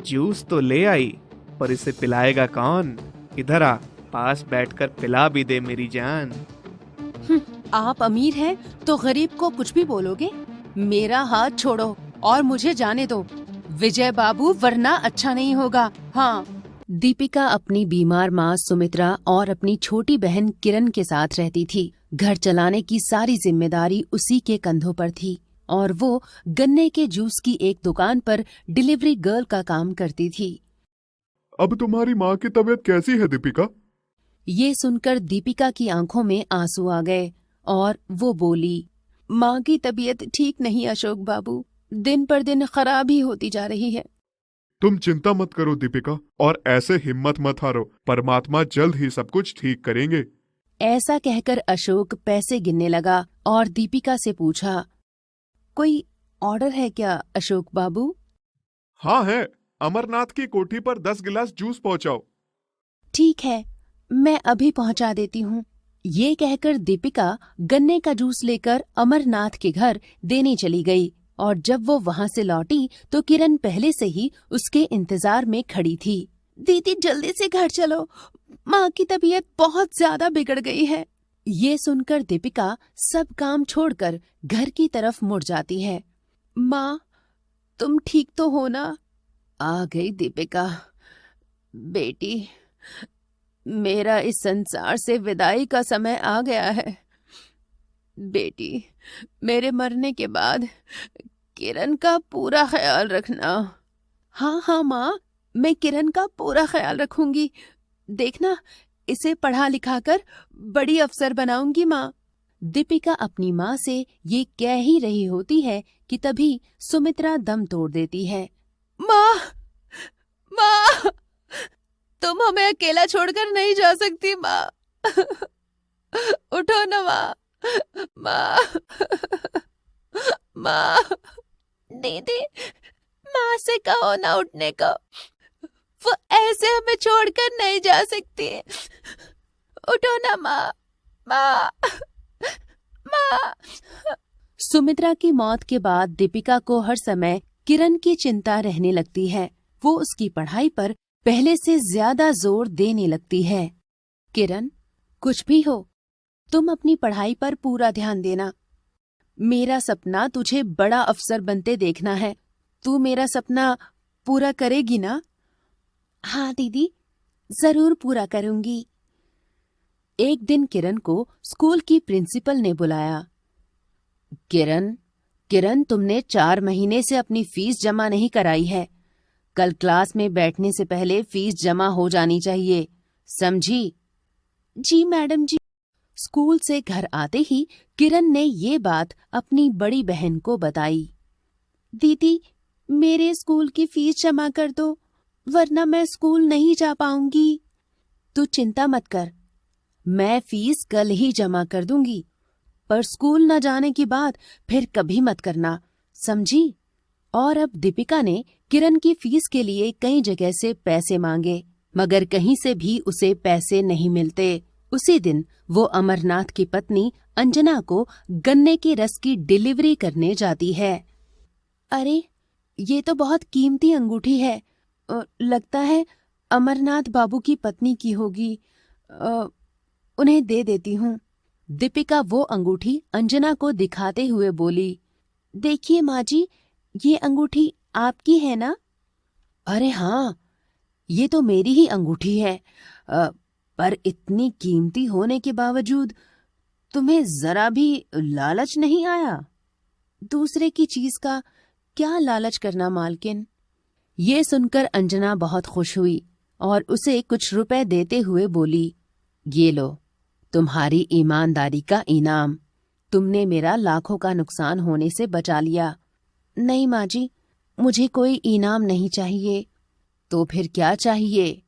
Juice तो ले आई, पर इसे पिलाएगा कौन? इधर आ, पास बैठकर पिला भी दे मेरी जान। आप अमीर हैं तो गरीब को कुछ भी बोलोगे? मेरा हाथ छोड़ो और मुझे जाने दो विजय बाबू, वरना अच्छा नहीं होगा। हाँ। दीपिका अपनी बीमार माँ सुमित्रा और अपनी छोटी बहन किरण के साथ रहती थी। घर चलाने की सारी जिम्मेदारी उसी के कंधों पर थी और वो गन्ने के जूस की एक दुकान पर डिलीवरी गर्ल का काम करती थी। अब तुम्हारी माँ की तबीयत कैसी है दीपिका? ये सुनकर दीपिका की आंखों में आंसू आ गए और वो बोली, माँ की तबीयत ठीक नहीं अशोक बाबू, दिन पर दिन खराब ही होती जा रही है। तुम चिंता मत करो दीपिका, और ऐसे हिम्मत मत हारो, परमात्मा जल्द ही सब कुछ ठीक करेंगे। ऐसा कहकर अशोक पैसे गिनने लगा और दीपिका से पूछा, कोई ऑर्डर है क्या अशोक बाबू? हाँ है, अमरनाथ की कोठी पर 10 गिलास जूस पहुंचाओ। ठीक है, मैं अभी पहुंचा देती हूँ। ये कहकर दीपिका गन्ने का जूस लेकर अमरनाथ के घर देने चली गई और जब वो वहाँ से लौटी तो किरण पहले से ही उसके इंतजार में खड़ी थी। दीदी जल्दी से घर चलो, माँ की तबीयत बहुत ज्यादा बिगड़ गई है। ये सुनकर दीपिका सब काम छोड़कर घर की तरफ मुड़ जाती है। माँ, तुम ठीक तो हो ना? आ गई दीपिका। बेटी, मेरा इस संसार से विदाई का समय आ गया है। बेटी, मेरे मरने के बाद किरण का पूरा ख्याल रखना। हाँ हाँ माँ, मैं किरण का पूरा ख्याल रखूंगी। देखना, इसे पढ़ा लिखाकर बड़ी अफसर बनाऊंगी माँ। दीपिका अपनी माँ से ये कह ही रही होती है कि तभी सुमित्रा दम तोड़ देती है। माँ, माँ, तुम हमें अकेला छोड़कर नहीं जा सकती माँ। उठो ना माँ, माँ, माँ। दीदी, माँ से कहो ना उठने को, वो ऐसे हमें छोड़कर नहीं जा सकती। उठो ना माँ, माँ, माँ। सुमित्रा की मौत के बाद दीपिका को हर समय किरण की चिंता रहने लगती है। वो उसकी पढ़ाई पर पहले से ज्यादा जोर देने लगती है। किरण, कुछ भी हो, तुम अपनी पढ़ाई पर पूरा ध्यान देना। मेरा सपना तुझे बड़ा अफसर बनते देखना है। तू मेरा सपना पूरा करेगी ना? हाँ दीदी, जरूर पूरा करूंगी। एक दिन किरण को स्कूल की प्रिंसिपल ने बुलाया। किरण, किरण, तुमने 4 महीने से अपनी फीस जमा नहीं कराई है। कल क्लास में बैठने से पहले फीस जमा हो जानी चाहिए, समझी? जी मैडम जी। स्कूल से घर आते ही किरण ने ये बात अपनी बड़ी बहन को बताई। दीदी, मेरे स्कूल की फीस जमा कर दो, वरना मैं स्कूल नहीं जा पाऊंगी। तू चिंता मत कर, मैं फीस कल ही जमा कर दूंगी, पर स्कूल न जाने की बात फिर कभी मत करना, समझी? और अब दीपिका ने किरण की फीस के लिए कई जगह से पैसे मांगे, मगर कहीं से भी उसे पैसे नहीं मिलते। उसी दिन वो अमरनाथ की पत्नी अंजना को गन्ने के रस की डिलीवरी करने जाती है। अरे, ये तो बहुत कीमती अंगूठी है। लगता है अमरनाथ बाबू की पत्नी की होगी। उन्हें दे देती हूँ। दीपिका वो अंगूठी अंजना को दिखाते हुए बोली, देखिए माँ जी, ये अंगूठी आपकी है ना? अरे हाँ, ये तो मेरी ही अंगूठी है, पर इतनी कीमती होने के बावजूद तुम्हें जरा भी लालच नहीं आया? दूसरे की चीज का क्या लालच करना मालकिन। ये सुनकर अंजना बहुत खुश हुई और उसे कुछ रुपए देते हुए बोली, ये लो, तुम्हारी ईमानदारी का इनाम। तुमने मेरा लाखों का नुकसान होने से बचा लिया। नहीं माँ जी, मुझे कोई इनाम नहीं चाहिए। तो फिर क्या चाहिए?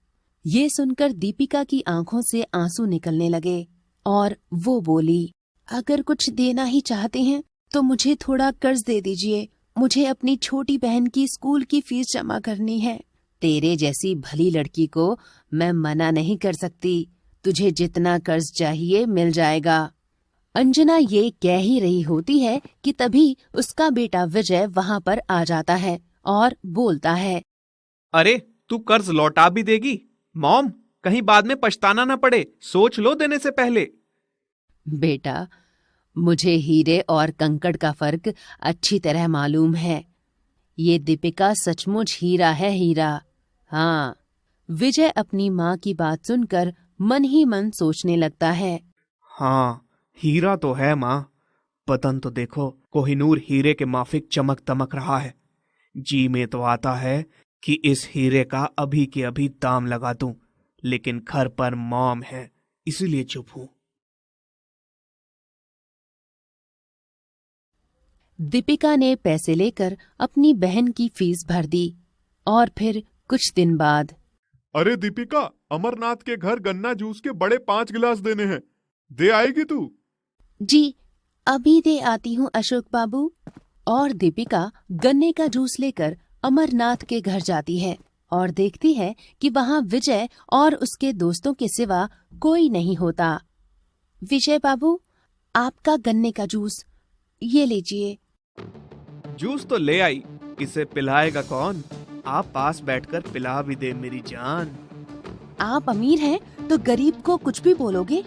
ये सुनकर दीपिका की आंखों से आंसू निकलने लगे और वो बोली, अगर कुछ देना ही चाहते हैं तो मुझे थोड़ा कर्ज दे दीजिए। मुझे अपनी छोटी बहन की स्कूल की फीस जमा करनी है। तेरे जैसी भली लड़की को मैं मना नहीं कर सकती। तुझे जितना कर्ज चाहिए मिल जाएगा। अंजना ये कह ही रही होती है कि तभी उसका बेटा विजय वहाँ पर आ जाता है और बोलता है, अरे तू कर्ज लौटा भी देगी? मॉम, कहीं बाद में पछताना ना पड़े, सोच लो देने से पहले। बेटा, मुझे हीरे और कंकड़ का फर्क अच्छी तरह मालूम है। ये दीपिका सचमुच हीरा है, हीरा। हाँ। विजय अपनी माँ की बात सुनकर मन ही मन सोचने लगता है। हाँ, हीरा तो है माँ। बदन तो देखो, कोहिनूर हीरे के माफिक चमक दमक रहा है। जी में तो आता है कि इस हीरे का अभी के अभी दाम लगा दूं, लेकिन घर पर मॉम है, इसीलिए चुप हूं। दीपिका ने पैसे लेकर अपनी बहन की फीस भर दी और फिर कुछ दिन बाद। अरे दीपिका, अमरनाथ के घर गन्ना जूस के बड़े 5 गिलास देने हैं, दे आएगी तू? जी, अभी दे आती हूँ अशोक बाबू। और दीपिका गन्ने का जूस लेकर अमरनाथ के घर जाती है और देखती है कि वहाँ विजय और उसके दोस्तों के सिवा कोई नहीं होता। विजय बाबू, आपका गन्ने का जूस, ये लीजिए। जूस तो ले आई, इसे पिलाएगा कौन? आप पास बैठकर पिला भी दे मेरी जान। आप अमीर हैं तो गरीब को कुछ भी बोलोगे?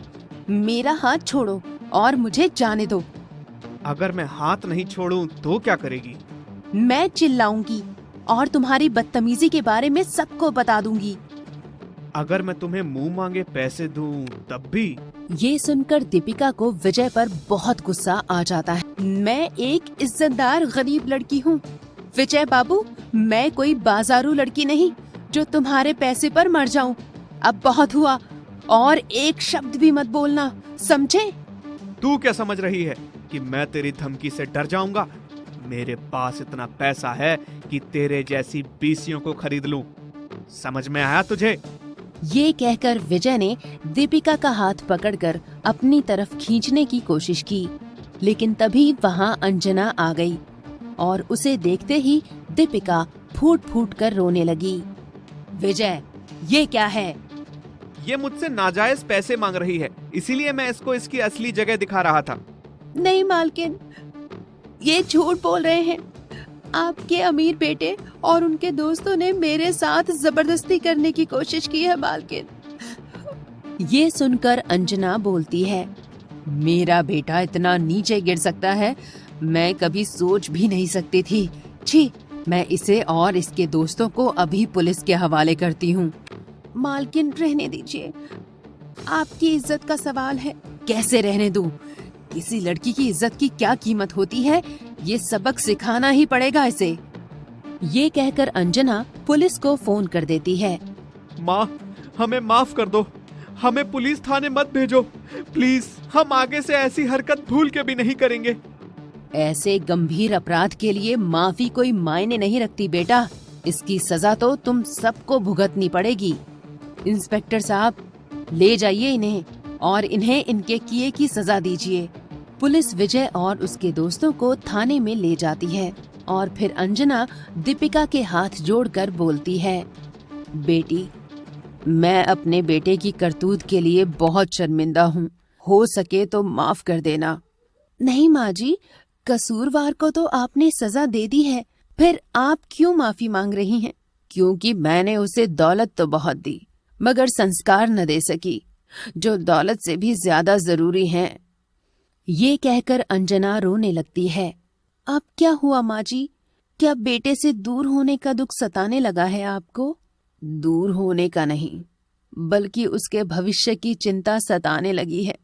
मेरा हाथ छोड़ो और मुझे जाने दो। अगर मैं हाथ नहीं छोड़ूं तो क्या करेगी? मैं चिल्लाऊंगी और तुम्हारी बदतमीजी के बारे में सबको बता दूंगी। अगर मैं तुम्हें मुंह मांगे पैसे दूं तब भी? ये सुनकर दीपिका को विजय पर बहुत गुस्सा आ जाता है। मैं एक इज्जतदार गरीब लड़की हूँ विजय बाबू, मैं कोई बाजारू लड़की नहीं जो तुम्हारे पैसे पर मर जाऊं। अब बहुत हुआ और एक शब्द भी मत बोलना, समझे? तू क्या समझ रही है कि मैं तेरी धमकी से डर जाऊंगा? मेरे पास इतना पैसा है कि तेरे जैसी बीसियों को खरीद लूं। समझ में आया तुझे? ये कहकर विजय ने दीपिका का हाथ पकड़कर अपनी तरफ खींचने की कोशिश की, लेकिन तभी वहाँ अंजना आ गई और उसे देखते ही दीपिका फूट फूट कर रोने लगी। विजय, ये क्या है? ये मुझसे नाजायज पैसे मांग रही है, इसीलिए मैं इसको इसकी असली जगह दिखा रहा था। नहीं मालकिन, ये झूठ बोल रहे हैं। आपके अमीर बेटे और उनके दोस्तों ने मेरे साथ जबरदस्ती करने की कोशिश की है मालकिन। ये सुनकर अंजना बोलती है, मेरा बेटा इतना नीचे गिर सकता है, मैं कभी सोच भी नहीं सकती थी। छी, मैं इसे और इसके दोस्तों को अभी पुलिस के हवाले करती हूँ। मालकिन, रहने दीजिए, आपकी इज्जत का सवाल है। कैसे रहने दूं? किसी लड़की की इज्जत की क्या कीमत होती है, ये सबक सिखाना ही पड़ेगा इसे। ये कहकर अंजना पुलिस को फोन कर देती है। माँ, हमें माफ कर दो, हमें पुलिस थाने मत भेजो प्लीज, हम आगे से ऐसी हरकत भूल के भी नहीं करेंगे। ऐसे गंभीर अपराध के लिए माफी कोई मायने नहीं रखती बेटा, इसकी सजा तो तुम सबको भुगतनी पड़ेगी। इंस्पेक्टर साहब, ले जाइए इन्हें और इन्हें इनके किए की सजा दीजिए। पुलिस विजय और उसके दोस्तों को थाने में ले जाती है और फिर अंजना दीपिका के हाथ जोड़कर बोलती है, बेटी, मैं अपने बेटे की करतूत के लिए बहुत शर्मिंदा हूँ, हो सके तो माफ कर देना। नहीं माँ जी, कसूरवार को तो आपने सजा दे दी है, फिर आप क्यों माफी मांग रही हैं? क्योंकि मैंने उसे दौलत तो बहुत दी मगर संस्कार न दे सकी, जो दौलत से भी ज्यादा जरूरी हैं। ये कहकर अंजना रोने लगती है। अब क्या हुआ माँ जी? क्या बेटे से दूर होने का दुख सताने लगा है आपको? दूर होने का नहीं, बल्कि उसके भविष्य की चिंता सताने लगी है।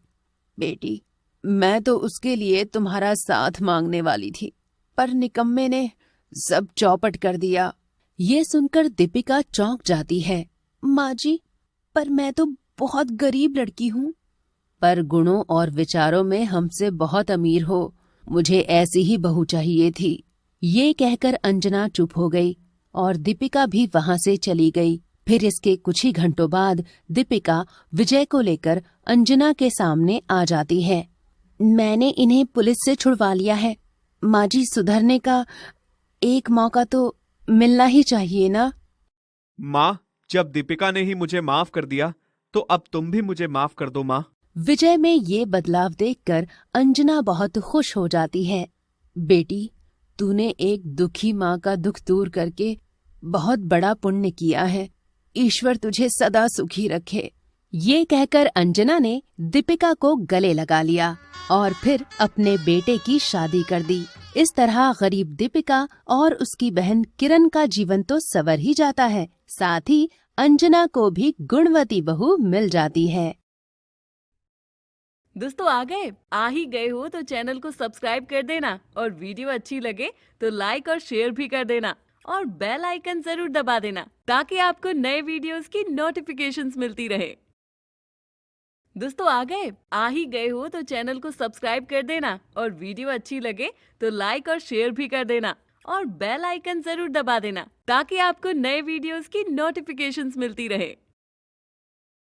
बेटी, मैं तो उसके लिए तुम्हारा साथ मांगने वाली थी, पर निकम्मे ने सब चौपट कर दिया। ये सुनकर दीपिका चौंक जाती है। माँ जी, पर मैं तो बहुत गरीब लड़की हूँ। पर गुणों और विचारों में हमसे बहुत अमीर हो, मुझे ऐसी ही बहू चाहिए थी। ये कहकर अंजना चुप हो गई और दीपिका भी वहां से चली गई। फिर इसके कुछ ही घंटों बाद दीपिका विजय को लेकर अंजना के सामने आ जाती है। मैंने इन्हें पुलिस से छुड़वा लिया है। माँ जी, सुधरने का एक मौका तो मिलना ही चाहिए ना। माँ, जब दीपिका ने ही मुझे माफ कर दिया तो अब तुम भी मुझे माफ कर दो माँ। विजय में ये बदलाव देखकर अंजना बहुत खुश हो जाती है। बेटी, तूने एक दुखी माँ का दुख दूर करके बहुत बड़ा पुण्य किया है। ईश्वर तुझे सदा सुखी रखे। ये कहकर अंजना ने दीपिका को गले लगा लिया और फिर अपने बेटे की शादी कर दी। इस तरह गरीब दीपिका और उसकी बहन किरण का जीवन तो संवर ही जाता है, साथ ही अंजना को भी गुणवती बहू मिल जाती है। दोस्तों आ ही गए हो तो चैनल को सब्सक्राइब कर देना और वीडियो अच्छी लगे तो लाइक और शेयर भी कर देना और बेल आइकन जरूर दबा देना ताकि आपको नए वीडियोस की नोटिफिकेशंस मिलती रहे। दोस्तों आ ही गए हो तो चैनल को सब्सक्राइब कर देना और वीडियो अच्छी लगे तो लाइक और शेयर भी कर देना और बेल आइकन जरूर दबा देना ताकि आपको नए वीडियोस की नोटिफिकेशंस मिलती रहे।